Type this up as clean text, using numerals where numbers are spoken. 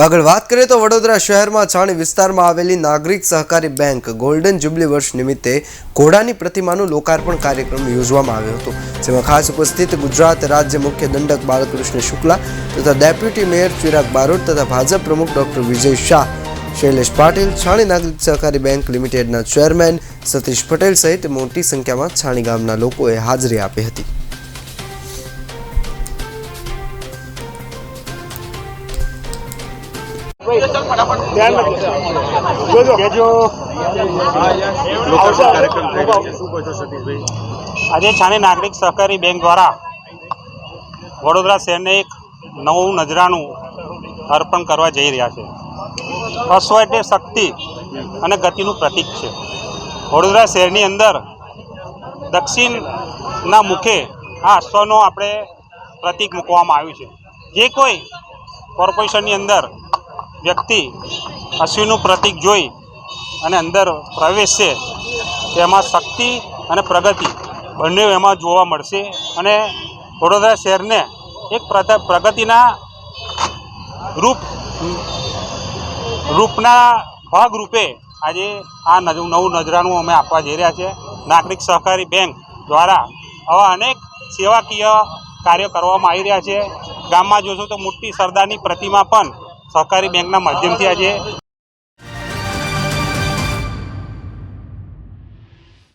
આગળ વાત કરીએ તો વડોદરા શહેરમાં છાણી વિસ્તારમાં આવેલી નાગરિક સહકારી બેંક ગોલ્ડન જ્યુબલી વર્ષ નિમિત્તે ઘોડાની પ્રતિમાનું લોકાર્પણ કાર્યક્રમ યોજવામાં આવ્યો હતો, જેમાં ખાસ ઉપસ્થિત ગુજરાત રાજ્ય મુખ્ય દંડક બાલકૃષ્ણ શુક્લા તથા ડેપ્યુટી મેયર ચિરાગ બારોટ તથા ભાજપ પ્રમુખ ડોક્ટર વિજય શાહ, શૈલેષ પાટીલ, છાણી નાગરિક સહકારી બેંક લિમિટેડના ચેરમેન સતીશ પટેલ સહિત મોટી સંખ્યામાં છાણી ગામના લોકોએ હાજરી આપી હતી। આજે છાણી નાગરિક સહકારી બેંક દ્વારા વડોદરા શહેરને એક નવું નજરાનું અર્પણ કરવા જઈ રહ્યા છે। અશ્વ એટલે શક્તિ અને ગતિનું પ્રતીક છે। વડોદરા શહેરની અંદર દક્ષિણના મુખે આ અશ્વનો આપણે પ્રતીક મૂકવામાં આવ્યું છે। જે કોઈ કોર્પોરેશનની અંદર વ્યક્તિ અશ્વનું પ્રતીક જોઈ અને અંદર પ્રવેશશે તેમાં શક્તિ અને પ્રગતિ બંને એમાં જોવા મળશે અને વડોદરા શહેરને એક પ્રગતિના રૂપના ભાગરૂપે આજે આ નવું નજરાનું અમે આપવા જઈ રહ્યા છીએ। નાગરિક સહકારી બેંક દ્વારા આવા અનેક સેવાકીય કાર્યો કરવામાં આવી રહ્યા છે। ગામમાં જોશો તો મોટી સરદારની પ્રતિમા પણ સહકારી બેંકના માધ્યમથી આજે